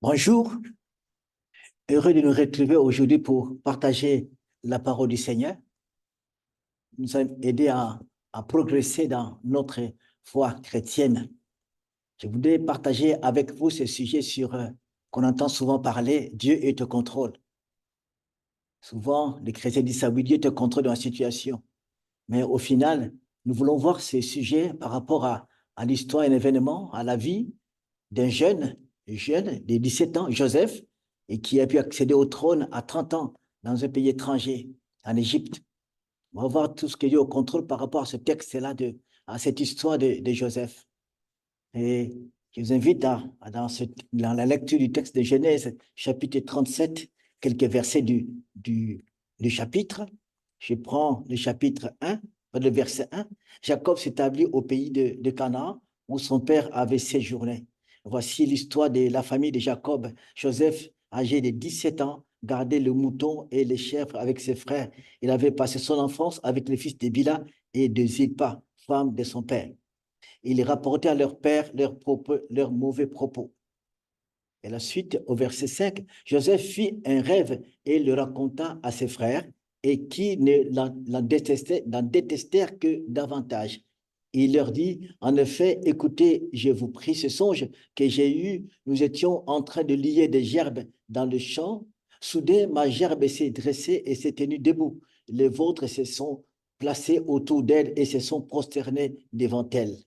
Bonjour, heureux de nous retrouver aujourd'hui pour partager la parole du Seigneur. Nous allons aider à progresser dans notre foi chrétienne. Je voudrais partager avec vous ce sujet qu'on entend souvent parler, Dieu est au contrôle. Souvent, les chrétiens disent ça, oui, Dieu est au contrôle de la situation. Mais au final, nous voulons voir ce sujet par rapport à l'histoire, un événement, à la vie d'un jeune de 17 ans, Joseph, et qui a pu accéder au trône à 30 ans dans un pays étranger, en Égypte. On va voir tout ce qui est au contrôle par rapport à ce texte-là, à cette histoire de Joseph. Et je vous invite dans la lecture du texte de Genèse, chapitre 37, quelques versets du chapitre. Je prends le chapitre 1, le verset 1. Jacob s'établit au pays de Canaan, où son père avait séjourné. Voici l'histoire de la famille de Jacob. Joseph, âgé de 17 ans, gardait le mouton et les chèvres avec ses frères. Il avait passé son enfance avec les fils de Bila et de Zilpa, femme de son père. Il rapportait à leur père leurs mauvais propos. Et la suite, au verset 5, Joseph fit un rêve et le raconta à ses frères, et qui l'en détestèrent que davantage. Il leur dit, en effet, écoutez, je vous prie, ce songe que j'ai eu, nous étions en train de lier des gerbes dans le champ. Soudain, ma gerbe s'est dressée et s'est tenue debout. Les vôtres se sont placés autour d'elle et se sont prosternés devant elle.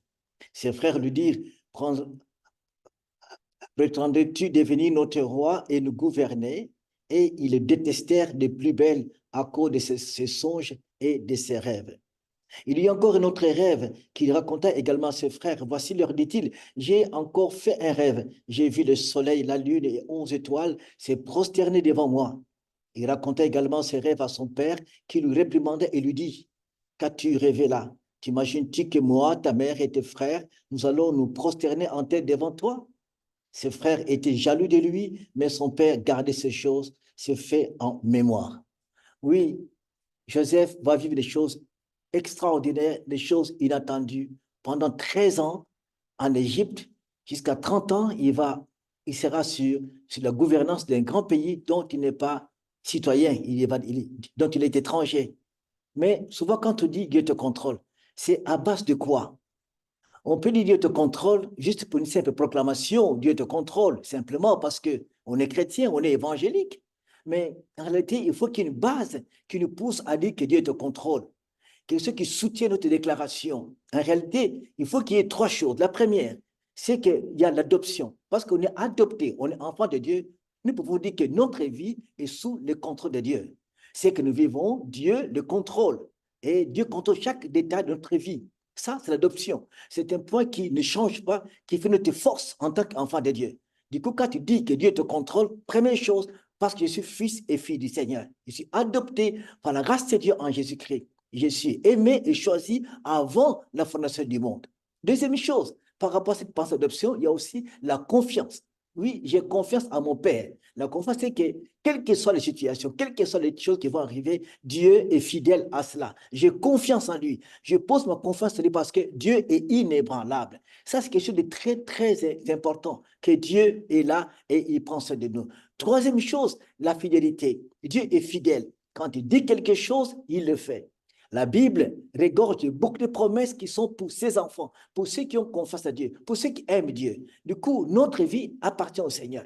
Ses frères lui dirent, prétendais-tu devenir notre roi et nous gouverner? Et ils le détestèrent de plus belle à cause de ses songes et de ses rêves. Il y a encore un autre rêve qu'il raconta également à ses frères. Voici, leur dit-il, j'ai encore fait un rêve. J'ai vu le soleil, la lune et 11 étoiles se prosterner devant moi. Il raconta également ses rêves à son père qui lui réprimandait et lui dit, qu'as-tu rêvé là? T'imagines-tu que moi, ta mère et tes frères, nous allons nous prosterner en tête devant toi? Ses frères étaient jaloux de lui, mais son père gardait ces choses, ces faits en mémoire. Oui, Joseph va vivre des choses extraordinaires, des choses inattendues. Pendant 13 ans, en Égypte, jusqu'à 30 ans, il sera sur la gouvernance d'un grand pays dont il n'est pas citoyen, dont il est étranger. Mais souvent, quand on dit Dieu te contrôle, c'est à base de quoi? On peut dire Dieu te contrôle juste pour une simple proclamation. Dieu te contrôle simplement parce qu'on est chrétien, on est évangélique. Mais en réalité, il faut qu'il y ait une base qui nous pousse à dire que Dieu te contrôle. Que ceux qui soutiennent notre déclaration. En réalité, il faut qu'il y ait trois choses. La première, c'est qu'il y a l'adoption. Parce qu'on est adopté, on est enfant de Dieu. Nous pouvons dire que notre vie est sous le contrôle de Dieu. C'est que nous vivons, Dieu le contrôle. Et Dieu contrôle chaque détail de notre vie. Ça, c'est l'adoption. C'est un point qui ne change pas, qui fait notre force en tant qu'enfant de Dieu. Du coup, quand tu dis que Dieu te contrôle, première chose, parce que je suis fils et fille du Seigneur. Je suis adopté par la grâce de Dieu en Jésus-Christ. Je suis aimé et choisi avant la fondation du monde. Deuxième chose, par rapport à cette pensée d'adoption, il y a aussi la confiance. Oui, j'ai confiance en mon Père. La confiance, c'est que, quelles que soient les situations, quelles que soient les choses qui vont arriver, Dieu est fidèle à cela. J'ai confiance en lui. Je pose ma confiance en lui parce que Dieu est inébranlable. Ça, c'est quelque chose de très, très important, que Dieu est là et il prend soin de nous. Troisième chose, la fidélité. Dieu est fidèle. Quand il dit quelque chose, il le fait. La Bible regorge beaucoup de promesses qui sont pour ses enfants, pour ceux qui ont confiance à Dieu, pour ceux qui aiment Dieu. Du coup, notre vie appartient au Seigneur.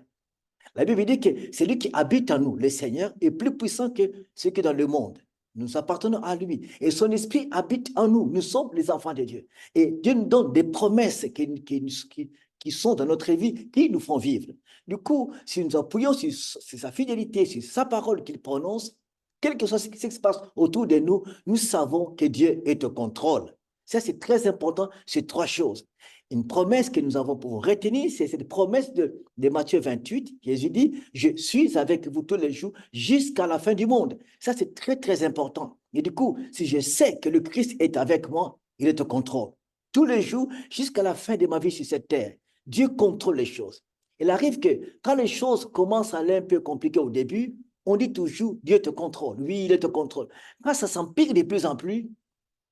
La Bible dit que c'est lui qui habite en nous, le Seigneur, est plus puissant que ce qui est dans le monde. Nous appartenons à lui. Et son esprit habite en nous. Nous sommes les enfants de Dieu. Et Dieu nous donne des promesses qui sont dans notre vie, qui nous font vivre. Du coup, si nous appuyons sur sa fidélité, sur sa parole qu'il prononce, quel que soit ce qui se passe autour de nous, nous savons que Dieu est au contrôle. Ça, c'est très important, ces trois choses. Une promesse que nous avons pour retenir, c'est cette promesse de Matthieu 28. Jésus dit, je suis avec vous tous les jours jusqu'à la fin du monde. Ça, c'est très, très important. Et du coup, si je sais que le Christ est avec moi, il est au contrôle. Tous les jours, jusqu'à la fin de ma vie sur cette terre, Dieu contrôle les choses. Il arrive que quand les choses commencent à aller un peu compliquées au début, on dit toujours, Dieu te contrôle. Oui, il te contrôle. Quand ça s'empire de plus en plus,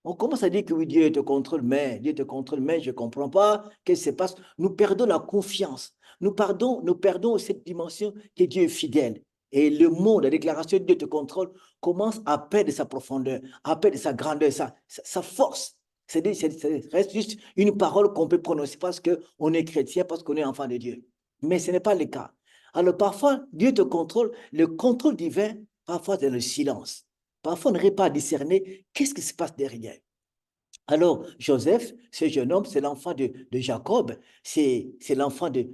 on commence à dire que oui, Dieu te contrôle, mais je ne comprends pas, qu'est-ce qui se passe? Nous perdons la confiance. nous perdons cette dimension que Dieu est fidèle. Et le mot, la déclaration de Dieu te contrôle, commence à perdre sa profondeur, à perdre sa grandeur, sa force. Ça reste juste une parole qu'on peut prononcer parce qu'on est chrétien, parce qu'on est enfant de Dieu. Mais ce n'est pas le cas. Alors parfois, Dieu te contrôle, le contrôle divin, parfois c'est le silence. Parfois, on n'arrive pas à discerner qu'est-ce qui se passe derrière. Alors, Joseph, ce jeune homme, c'est l'enfant de Jacob, c'est l'enfant de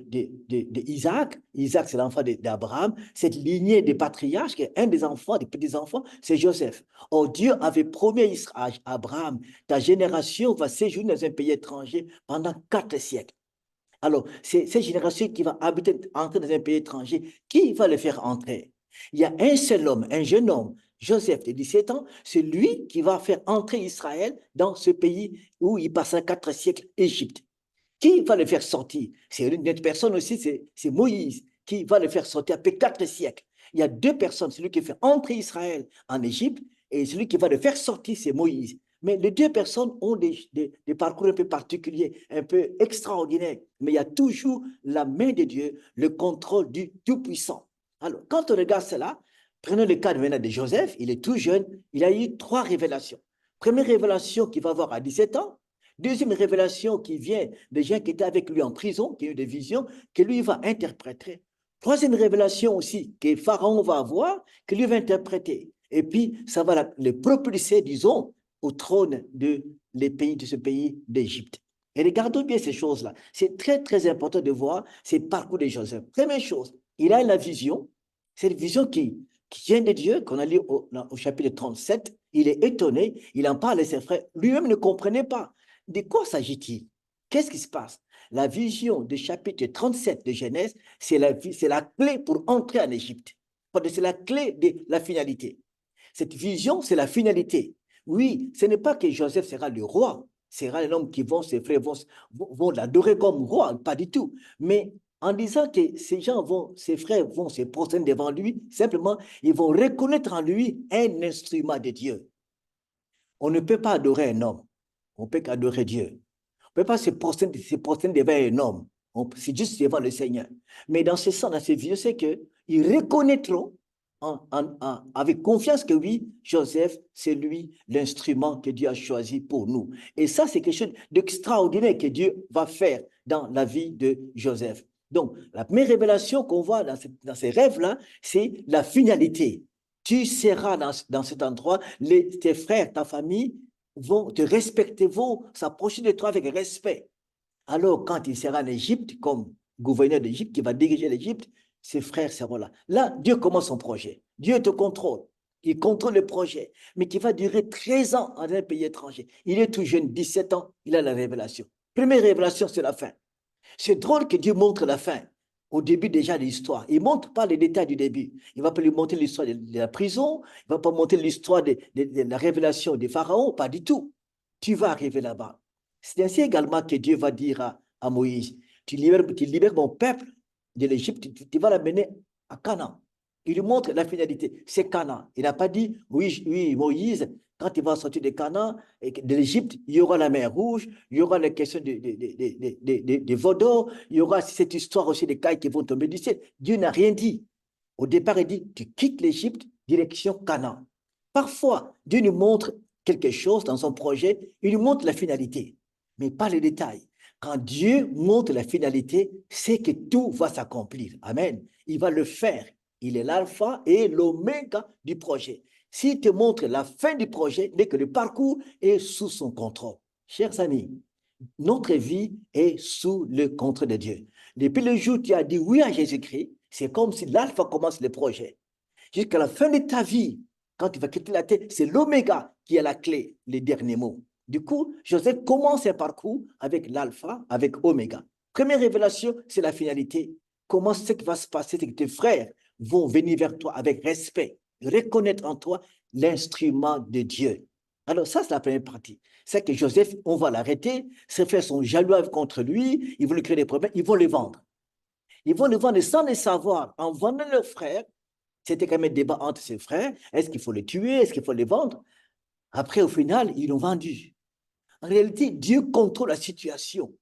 Isaac. Isaac, c'est l'enfant d'Abraham. Cette lignée des patriarches, un des enfants, des petits-enfants, c'est Joseph. Or, Dieu avait promis à Abraham, ta génération va séjourner dans un pays étranger pendant 4 siècles. Alors, c'est cette génération qui va entrer dans un pays étranger. Qui va le faire entrer? Il y a un seul homme, un jeune homme, Joseph de 17 ans, c'est lui qui va faire entrer Israël dans ce pays où il passera 4 siècles, Égypte. Qui va le faire sortir? C'est une autre personne aussi, c'est Moïse qui va le faire sortir après 4 siècles. Il y a 2 personnes, celui qui fait entrer Israël en Égypte et celui qui va le faire sortir, c'est Moïse. Mais les 2 personnes ont des parcours un peu particuliers, un peu extraordinaires. Mais il y a toujours la main de Dieu, le contrôle du Tout-Puissant. Alors, quand on regarde cela, prenons le cas maintenant de Joseph, il est tout jeune, il a eu 3 révélations. Première révélation qu'il va avoir à 17 ans. Deuxième révélation qui vient des gens qui étaient avec lui en prison, qui ont eu des visions, que lui va interpréter. Troisième révélation aussi que Pharaon va avoir, que lui va interpréter. Et puis, ça va le propulser, disons, au trône de ce pays d'Égypte. Et regardons bien ces choses-là. C'est très, très important de voir ces parcours de Joseph. Première chose, il a la vision, cette vision qui vient de Dieu, qu'on a lu au chapitre 37. Il est étonné, il en parle à ses frères. Lui-même ne comprenait pas. De quoi s'agit-il? Qu'est-ce qui se passe? La vision du chapitre 37 de Genèse, c'est la clé pour entrer en Égypte. C'est la clé de la finalité. Cette vision, c'est la finalité. Oui, ce n'est pas que Joseph sera le roi, sera l'homme qui ses frères vont l'adorer comme roi, pas du tout. Mais en disant que ses frères vont se prosterner devant lui, simplement, ils vont reconnaître en lui un instrument de Dieu. On ne peut pas adorer un homme, on peut qu'adorer Dieu. On ne peut pas se prosterner devant un homme, c'est juste devant le Seigneur. Mais dans ce sens, dans ces vieux, c'est qu'ils reconnaîtront avec confiance que oui, Joseph, c'est lui l'instrument que Dieu a choisi pour nous. Et ça, c'est quelque chose d'extraordinaire que Dieu va faire dans la vie de Joseph. Donc, la première révélation qu'on voit dans ces rêves-là, c'est la finalité. Tu seras dans cet endroit, tes frères, ta famille vont te respecter, vont s'approcher de toi avec respect. Alors, quand il sera en Égypte, comme gouverneur d'Égypte, qui va diriger l'Égypte, ses frères seront là. Là, Dieu commence son projet. Dieu te contrôle. Il contrôle le projet, mais qui va durer 13 ans dans un pays étranger. Il est tout jeune, 17 ans, il a la révélation. Première révélation, c'est la fin. C'est drôle que Dieu montre la fin, au début déjà de l'histoire. Il ne montre pas les détails du début. Il ne va pas lui montrer l'histoire de la prison, il ne va pas montrer l'histoire de la révélation des pharaons, pas du tout. Tu vas arriver là-bas. C'est ainsi également que Dieu va dire à Moïse, tu libères mon peuple de l'Égypte, tu vas l'amener à Canaan. Il lui montre la finalité, c'est Canaan. Il n'a pas dit, oui, oui, Moïse, quand il va sortir de Canaan, de l'Égypte, il y aura la mer Rouge, il y aura la question des Vaudois, il y aura cette histoire aussi des cailles qui vont tomber du ciel. Dieu n'a rien dit. Au départ, il dit, tu quittes l'Égypte, direction Canaan. Parfois, Dieu nous montre quelque chose dans son projet, il nous montre la finalité, mais pas les détails. Quand Dieu montre la finalité, c'est que tout va s'accomplir. Amen. Il va le faire. Il est l'alpha et l'oméga du projet. S'il te montre la fin du projet, dès que le parcours est sous son contrôle. Chers amis, notre vie est sous le contrôle de Dieu. Depuis le jour où tu as dit oui à Jésus-Christ, c'est comme si l'alpha commence le projet. Jusqu'à la fin de ta vie, quand tu vas quitter la terre, c'est l'oméga qui a la clé, les derniers mots. Du coup, Joseph commence un parcours avec l'alpha, avec oméga. Première révélation, c'est la finalité. Comment ce qui va se passer, c'est que tes frères vont venir vers toi avec respect, reconnaître en toi l'instrument de Dieu. Alors ça, c'est la première partie. C'est que Joseph, on va l'arrêter, ses frères sont jaloux contre lui, ils vont lui créer des problèmes, ils vont le vendre. Ils vont le vendre sans le savoir. En vendant leurs frères, c'était quand même un débat entre ses frères. Est-ce qu'il faut les tuer? Est-ce qu'il faut les vendre? Après, au final, ils l'ont vendu. En réalité, Dieu contrôle la situation.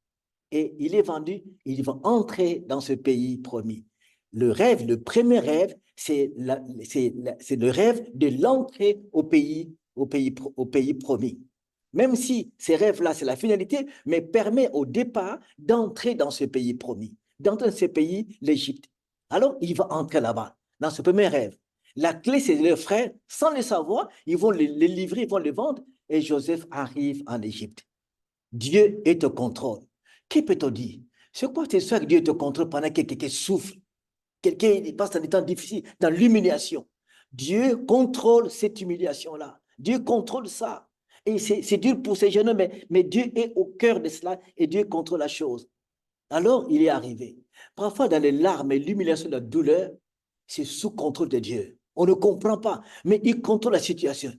et il est vendu, il va entrer dans ce pays promis. Le rêve, le premier rêve, c'est le rêve de l'entrée au pays promis. Même si ces rêves-là, c'est la finalité, mais permet au départ d'entrer dans ce pays promis, d'entrer dans ce pays, l'Égypte. Alors, il va entrer là-bas, dans ce premier rêve. La clé, c'est leurs frères, sans le savoir, ils vont les livrer, ils vont les vendre, et Joseph arrive en Égypte. Dieu est au contrôle. Qui peut te dire? C'est quoi tes soeurs que Dieu te contrôle pendant que quelqu'un souffre? Quelqu'un passe dans des temps difficiles, dans l'humiliation. Dieu contrôle cette humiliation-là. Dieu contrôle ça. Et c'est dur pour ces jeunes, mais Dieu est au cœur de cela et Dieu contrôle la chose. Alors, il est arrivé. Parfois, dans les larmes et l'humiliation, la douleur, c'est sous contrôle de Dieu. On ne comprend pas, mais il contrôle la situation.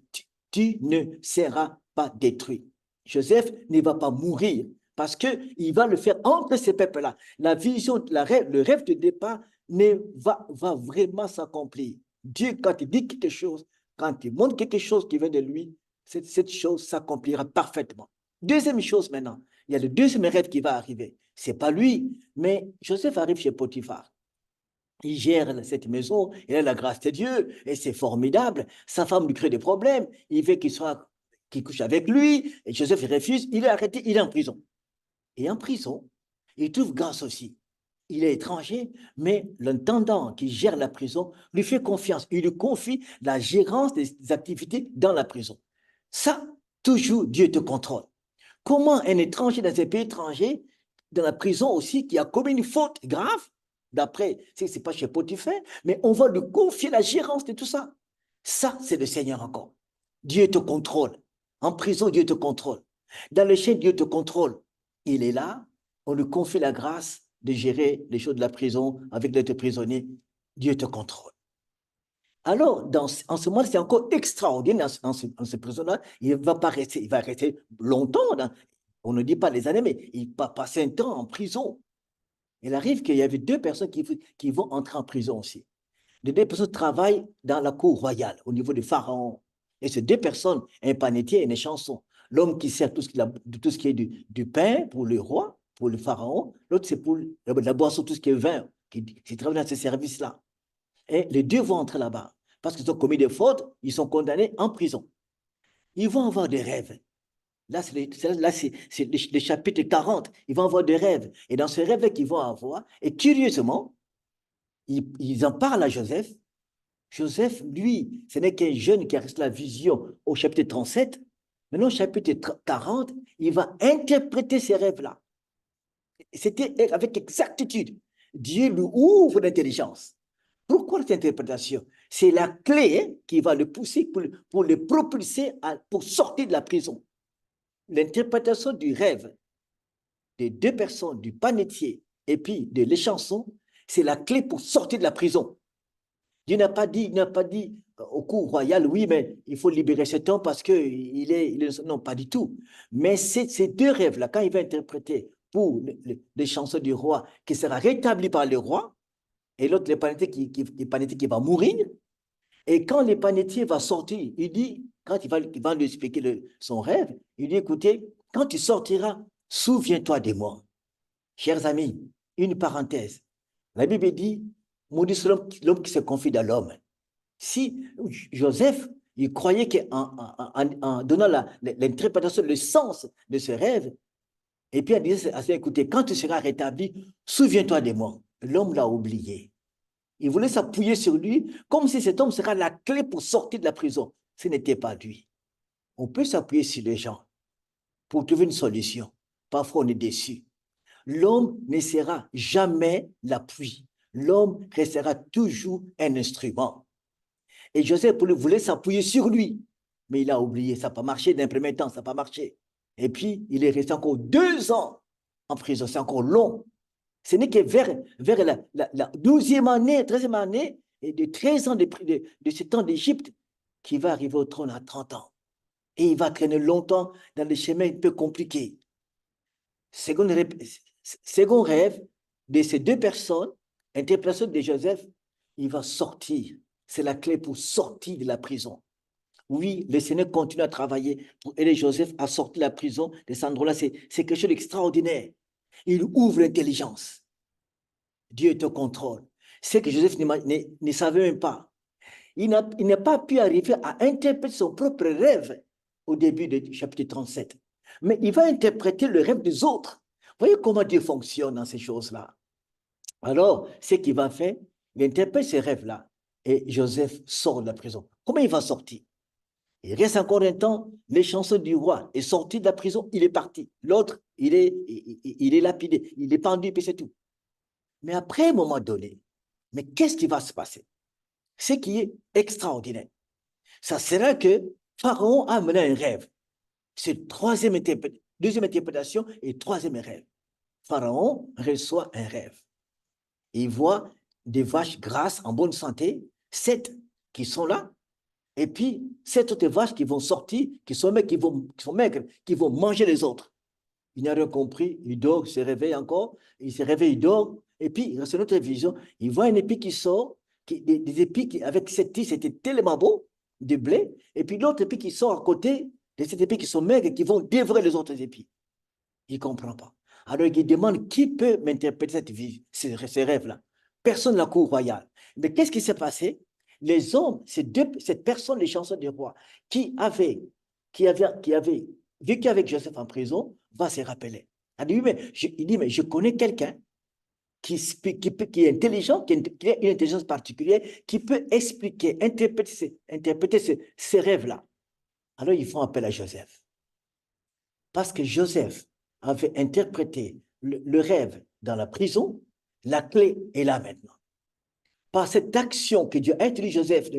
Tu ne seras pas détruit. Joseph ne va pas mourir parce qu'il va le faire entre ces peuples-là. La vision, le rêve de départ va vraiment s'accomplir. Dieu, quand il dit quelque chose, quand il montre quelque chose qui vient de lui, cette chose s'accomplira parfaitement. Deuxième chose maintenant, il y a le deuxième rêve qui va arriver. Ce n'est pas lui, mais Joseph arrive chez Potiphar. Il gère cette maison, il a la grâce de Dieu, et c'est formidable. Sa femme lui crée des problèmes, il veut qu'il couche avec lui, et Joseph refuse, il est arrêté, il est en prison. Et en prison, il trouve grâce aussi. Il est étranger, mais l'intendant qui gère la prison lui fait confiance. Il lui confie la gérance des activités dans la prison. Ça, toujours, Dieu te contrôle. Comment un étranger dans un pays étranger, dans la prison aussi, qui a commis une faute grave, d'après, ce n'est pas chez Potiphar, mais on va lui confier la gérance de tout ça. Ça, c'est le Seigneur encore. Dieu te contrôle. En prison, Dieu te contrôle. Dans le chien, Dieu te contrôle. Il est là, on lui confie la grâce de gérer les choses de la prison avec l'être prisonnier. Dieu te contrôle. Alors, en ce moment, c'est encore extraordinaire dans ce prison-là. Il ne va pas rester, il va rester longtemps. On ne dit pas les années, mais il va passer un temps en prison. Il arrive qu'il y avait deux personnes qui vont entrer en prison aussi. Les deux personnes travaillent dans la cour royale, au niveau du pharaon. Et ces deux personnes, un panetier et une chanson. L'homme qui sert tout ce qui est du pain pour le roi, pour le pharaon. L'autre, c'est pour la boisson, tout ce qui est vin, qui travaille dans ce service-là. Et les deux vont entrer là-bas. Parce qu'ils ont commis des fautes, ils sont condamnés en prison. Ils vont avoir des rêves. Là, c'est le chapitre 40. Ils vont avoir des rêves. Et dans ces rêves qu'ils vont avoir, et curieusement, ils en parlent à Joseph. Joseph, lui, ce n'est qu'un jeune qui a reçu la vision au chapitre 37. Maintenant, au chapitre 40, il va interpréter ces rêves-là. C'était avec exactitude. Dieu lui ouvre l'intelligence. Pourquoi cette interprétation? C'est la clé qui va le pousser pour le propulser pour sortir de la prison. L'interprétation du rêve des deux personnes, du panetier et puis de l'échanson, c'est la clé pour sortir de la prison. Dieu n'a pas dit au cours royal, oui, mais il faut libérer cet homme parce non, pas du tout. Mais ces deux rêves-là, quand il va interpréter pour les chansons du roi, qui sera rétabli par le roi, et l'autre, le panetier qui va mourir, et quand le panetier va sortir, il dit, quand il va lui expliquer son rêve, il dit, écoutez, quand tu sortiras, souviens-toi de moi. Chers amis, une parenthèse. La Bible dit, maudit l'homme qui se confie dans l'homme. Si Joseph, il croyait qu'en donnant l'interprétation, le sens de ce rêve, et puis il disait, écoutez, quand tu seras rétabli, souviens-toi de moi. L'homme l'a oublié. Il voulait s'appuyer sur lui comme si cet homme sera la clé pour sortir de la prison. Ce n'était pas lui. On peut s'appuyer sur les gens pour trouver une solution. Parfois, on est déçu. L'homme ne sera jamais l'appui. L'homme restera toujours un instrument. Et Joseph voulait s'appuyer sur lui, mais il a oublié. Ça n'a pas marché d'un premier temps, ça n'a pas marché. Et puis, il est resté encore 2 ans en prison. C'est encore long. Ce n'est que vers la 12e année, 13e année, et de 13 ans de ce temps d'Égypte, qu'il va arriver au trône à 30 ans. Et il va traîner longtemps dans des chemins un peu compliqués. Second rêve de ces deux personnes, interprétation de Joseph, il va sortir. C'est la clé pour sortir de la prison. Oui, le Seigneur continue à travailler pour aider Joseph à sortir de la prison de cet endroit-là. C'est quelque chose d'extraordinaire. Il ouvre l'intelligence. Dieu te contrôle. C'est que Joseph ne savait même pas. Il n'a pas pu arriver à interpréter son propre rêve au début du chapitre 37. Mais il va interpréter le rêve des autres. Voyez comment Dieu fonctionne dans ces choses-là. Alors, ce qu'il va faire, il interprète ces rêves-là. Et Joseph sort de la prison. Comment il va sortir? Il reste encore un temps, les chansons du roi est sorti de la prison, il est parti. L'autre, il est lapidé, il est pendu, puis c'est tout. Mais après un moment donné, mais qu'est-ce qui va se passer? Ce qui est extraordinaire, ça sera que Pharaon a mené un rêve. C'est deuxième interprétation et troisième rêve. Pharaon reçoit un rêve. Il voit des vaches grasses en bonne santé, 7 qui sont là, et puis 7 autres vaches qui vont sortir, qui sont maigres, qui vont manger les autres. Il n'a rien compris, il dort, il se réveille encore, il se réveille, il dort, et puis, c'est notre vision, il voit un épi qui sort, des épis qui, avec cette tige, c'était tellement beau, de blé, et puis l'autre épi qui sort à côté de cet épi qui sont maigres et qui vont dévorer les autres épis. Il ne comprend pas. Alors il demande qui peut m'interpréter cette vie, ces rêves-là. Personne de la cour royale. Mais qu'est-ce qui s'est passé? Les hommes, cette personne, les chanceux du roi, qui avait vécu avec Joseph en prison, va se rappeler. Il dit, mais je connais quelqu'un qui est intelligent, qui a une intelligence particulière, qui peut expliquer, interpréter ces rêves-là. Alors ils font appel à Joseph. Parce que Joseph avait interprété le rêve dans la prison, la clé est là maintenant. Par cette action que Dieu a utilisé Joseph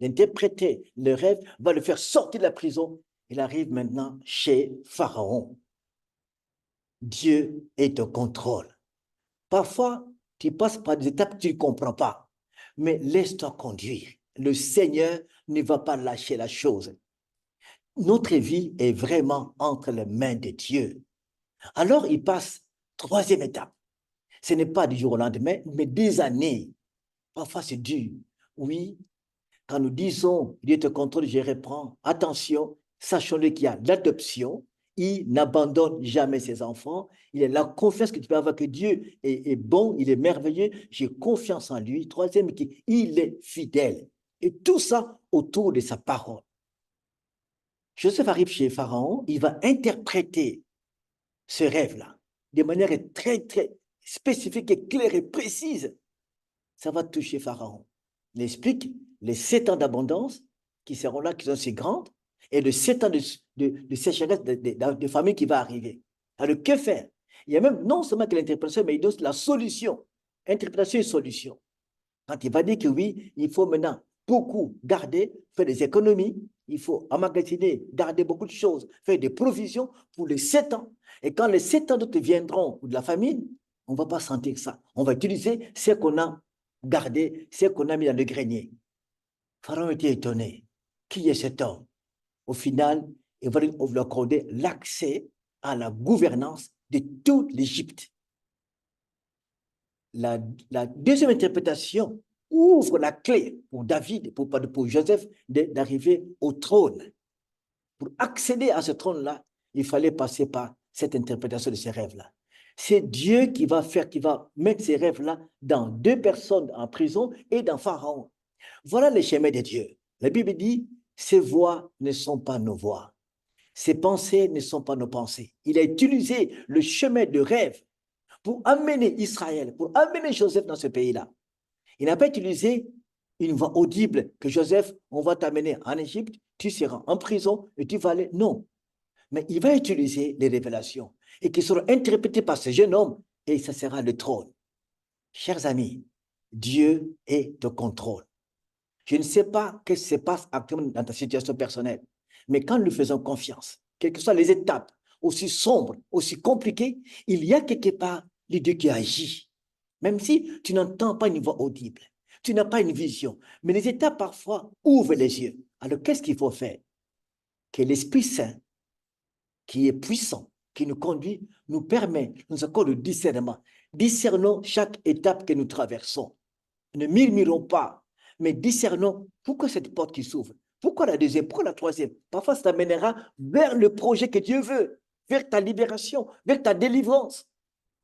d'interpréter le rêve, va le faire sortir de la prison. Il arrive maintenant chez Pharaon. Dieu est au contrôle. Parfois, tu passes par des étapes que tu ne comprends pas, mais laisse-toi conduire. Le Seigneur ne va pas lâcher la chose. Notre vie est vraiment entre les mains de Dieu. Alors, il passe troisième étape. Ce n'est pas du jour au lendemain, mais des années. Parfois, c'est dur. Oui, quand nous disons Dieu te contrôle, je reprends. Attention, sachons-le qu'il y a l'adoption. Il n'abandonne jamais ses enfants. Il a la confiance que tu peux avoir que Dieu est bon, il est merveilleux. J'ai confiance en lui. Troisième, il est fidèle. Et tout ça autour de sa parole. Joseph arrive chez Pharaon, il va interpréter ce rêve-là de manière très, très spécifique et claire et précise. Ça va toucher Pharaon. Il explique les 7 ans d'abondance qui seront là, qui sont si grandes, et les 7 ans de sécheresse de famille qui va arriver. Alors, que faire? Il y a même non seulement que l'interprétation, mais il donne la solution. Interprétation et solution. Quand il va dire que oui, il faut maintenant beaucoup garder, faire des économies, il faut emmagasiner, garder beaucoup de choses, faire des provisions pour les 7 ans. Et quand les 7 ans d'autres viendront, ou de la famine, on ne va pas sentir ça. On va utiliser ce qu'on a gardé, ce qu'on a mis dans le grenier. Pharaon était étonné. Qui est cet homme? Au final, il va lui accorder l'accès à la gouvernance de toute l'Égypte. La deuxième interprétation ouvre la clé pour David, pour Joseph, d'arriver au trône. Pour accéder à ce trône-là, il fallait passer par cette interprétation de ces rêves-là. C'est Dieu qui va mettre ces rêves-là dans 2 personnes en prison et dans Pharaon. Voilà les chemins de Dieu. La Bible dit, ces voies ne sont pas nos voies. Ces pensées ne sont pas nos pensées. Il a utilisé le chemin de rêve pour amener Israël, pour amener Joseph dans ce pays-là. Il n'a pas utilisé une voix audible que Joseph, on va t'amener en Égypte, tu seras en prison et tu vas aller. Non. Mais il va utiliser les révélations et qui seront interprétées par ce jeune homme et ça sera le trône. Chers amis, Dieu est au contrôle. Je ne sais pas ce qui se passe actuellement dans ta situation personnelle, mais quand nous faisons confiance, quelles que soient les étapes, aussi sombres, aussi compliquées, il y a quelque part le Dieu qui agit. Même si tu n'entends pas une voix audible, tu n'as pas une vision, mais les étapes parfois ouvrent les yeux. Alors qu'est-ce qu'il faut faire? Que l'Esprit Saint, qui est puissant, qui nous conduit, nous permet, nous accorde le discernement. Discernons chaque étape que nous traversons. Ne murmurons pas, mais discernons pourquoi cette porte qui s'ouvre, pourquoi la deuxième, pourquoi la troisième. Parfois, ça t'amènera vers le projet que Dieu veut, vers ta libération, vers ta délivrance.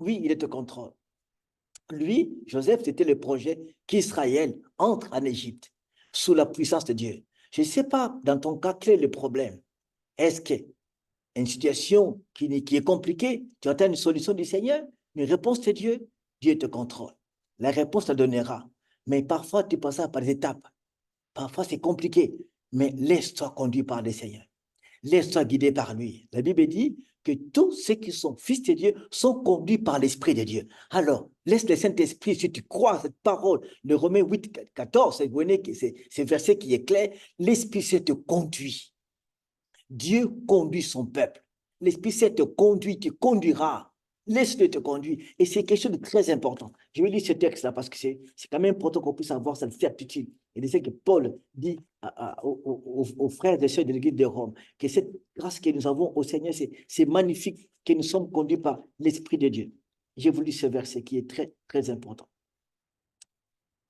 Oui, il te contrôle. Lui, Joseph, c'était le projet qu'Israël entre en Égypte sous la puissance de Dieu. Je ne sais pas, dans ton cas, quel est le problème. Est-ce qu'une situation qui est compliquée, tu attends une solution du Seigneur, une réponse de Dieu, Dieu te contrôle. La réponse te donnera. Mais parfois, tu passes par des étapes. Parfois, c'est compliqué, mais laisse-toi conduire par le Seigneur. Laisse-toi guider par lui. La Bible dit que tous ceux qui sont fils de Dieu sont conduits par l'Esprit de Dieu. Alors, laisse le Saint-Esprit, si tu crois à cette parole de Romains 8, 14, c'est verset qui est clair, l'Esprit Saint te conduit. Dieu conduit son peuple. L'Esprit Saint te conduit, te conduira. Laisse-le te conduire. Et c'est quelque chose de très important. Je vais lire ce texte-là parce que c'est quand même important qu'on puisse avoir cette certitude. Et c'est ce que Paul dit aux frères et sœurs de l'église de Rome, que cette grâce que nous avons au Seigneur, c'est magnifique, que nous sommes conduits par l'Esprit de Dieu. J'ai voulu ce verset qui est très, très important.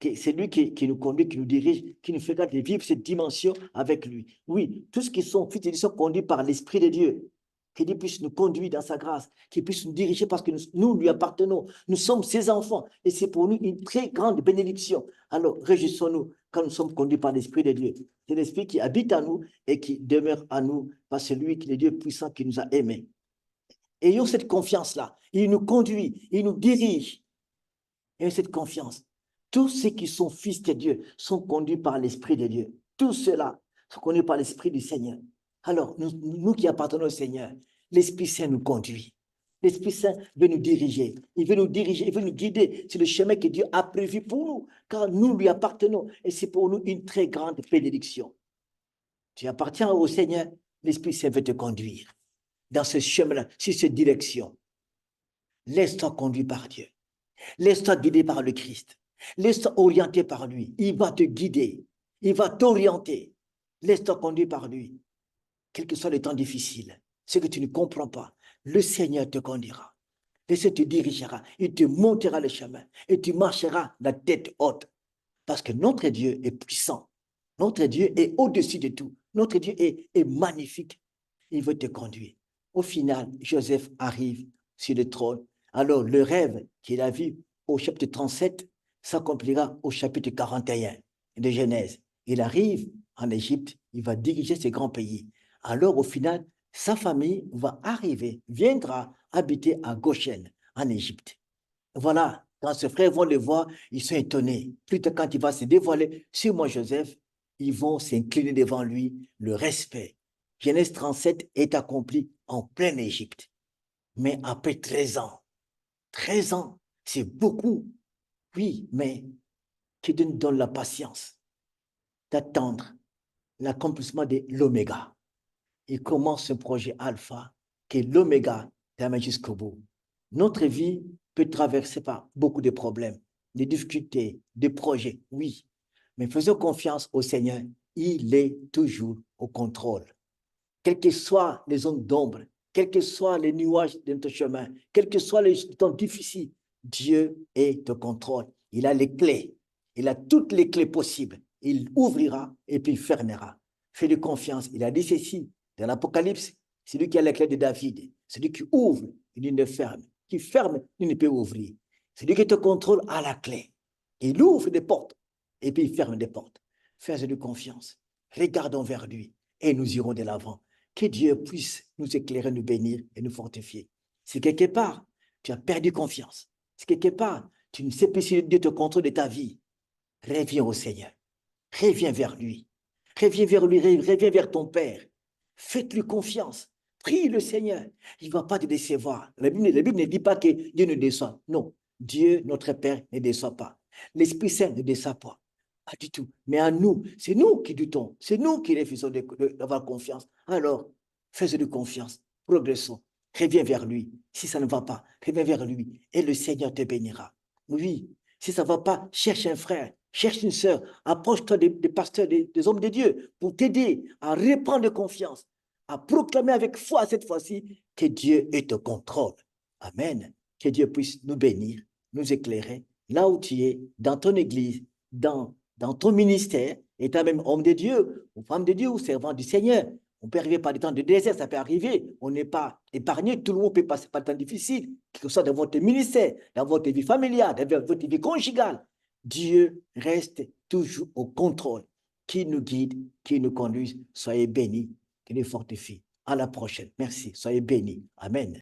C'est lui qui nous conduit, qui nous dirige, qui nous fait vivre cette dimension avec lui. Oui, tous ceux qui sont fils de Dieu sont conduits par l'Esprit de Dieu. Que Dieu puisse nous conduire dans sa grâce, qu'il puisse nous diriger parce que nous lui appartenons. Nous sommes ses enfants et c'est pour nous une très grande bénédiction. Alors, réjouissons-nous quand nous sommes conduits par l'Esprit de Dieu. C'est l'Esprit qui habite en nous et qui demeure en nous par celui qui est Dieu puissant qui nous a aimés. Ayons cette confiance-là. Il nous conduit, il nous dirige. Ayons cette confiance. Tous ceux qui sont fils de Dieu sont conduits par l'Esprit de Dieu. Tous ceux-là sont conduits par l'Esprit du Seigneur. Alors, nous qui appartenons au Seigneur, l'Esprit Saint nous conduit. L'Esprit Saint veut nous diriger. Il veut nous diriger, il veut nous guider sur le chemin que Dieu a prévu pour nous, car nous lui appartenons. Et c'est pour nous une très grande bénédiction. Tu appartiens au Seigneur, l'Esprit Saint veut te conduire dans ce chemin-là, sur cette direction. Laisse-toi conduire par Dieu. Laisse-toi guider par le Christ. Laisse-toi orienter par lui. Il va te guider. Il va t'orienter. Laisse-toi conduire par lui. Quels que soient les temps difficiles, ce que tu ne comprends pas, le Seigneur te conduira. Le Seigneur te dirigera. Il te montrera le chemin. Et tu marcheras la tête haute. Parce que notre Dieu est puissant. Notre Dieu est au-dessus de tout. Notre Dieu est magnifique. Il veut te conduire. Au final, Joseph arrive sur le trône. Alors, le rêve qu'il a vu au chapitre 37 s'accomplira au chapitre 41 de Genèse. Il arrive en Égypte, il va diriger ce grand pays. Alors, au final, sa famille va arriver, viendra habiter à Goshen, en Égypte. Voilà, quand ses frères vont le voir, ils sont étonnés. Plus tard, quand il va se dévoiler sur moi, Joseph, ils vont s'incliner devant lui, le respect. Genèse 37 est accompli en pleine Égypte. Mais après 13 ans, c'est beaucoup. Oui, mais qui nous donne la patience d'attendre l'accomplissement de l'oméga. Il commence ce projet alpha, qui est l'oméga, jusqu'au bout. Notre vie peut traverser par beaucoup de problèmes, des difficultés, des projets, oui. Mais faisons confiance au Seigneur, il est toujours au contrôle. Quelles que soient les zones d'ombre, quels que soient les nuages de notre chemin, quels que soient les temps difficiles, Dieu est au contrôle. Il a les clés. Il a toutes les clés possibles. Il ouvrira et puis il fermera. Fais-lui confiance. Il a dit ceci dans l'Apocalypse. C'est lui qui a les clés de David. Celui qui ouvre, il ne ferme. Qui ferme, il ne peut ouvrir. Celui qui te contrôle a la clé. Il ouvre des portes et puis il ferme des portes. Fais-lui confiance. Regardons vers lui et nous irons de l'avant. Que Dieu puisse nous éclairer, nous bénir et nous fortifier. Si quelque part, tu as perdu confiance, si quelque part, tu ne sais plus si Dieu te contrôle de ta vie, reviens au Seigneur. Reviens vers lui. Reviens vers lui, reviens vers ton Père. Faites-lui confiance. Prie le Seigneur. Il ne va pas te décevoir. La Bible ne dit pas que Dieu ne déçoit. Non, Dieu, notre Père, ne déçoit pas. L'Esprit Saint ne déçoit pas. Pas du tout. Mais à nous, c'est nous qui doutons. C'est nous qui refusons d'avoir confiance. Alors, fais-lui confiance. Progressons. Reviens vers lui. Si ça ne va pas, reviens vers lui. Et le Seigneur te bénira. Oui. Si ça ne va pas, cherche un frère. Cherche une sœur, approche-toi des pasteurs, des hommes de Dieu pour t'aider à reprendre confiance, à proclamer avec foi cette fois-ci que Dieu est au contrôle. Amen. Que Dieu puisse nous bénir, nous éclairer, là où tu es, dans ton église, dans ton ministère, étant même homme de Dieu, ou femme de Dieu, ou servant du Seigneur. On peut arriver par des temps de désert, ça peut arriver. On n'est pas épargné, tout le monde peut passer par des temps difficiles, que ce soit dans votre ministère, dans votre vie familiale, dans votre vie conjugale. Dieu reste toujours au contrôle, qui nous guide, qui nous conduise. Soyez bénis, qui nous fortifie. À la prochaine. Merci. Soyez bénis. Amen.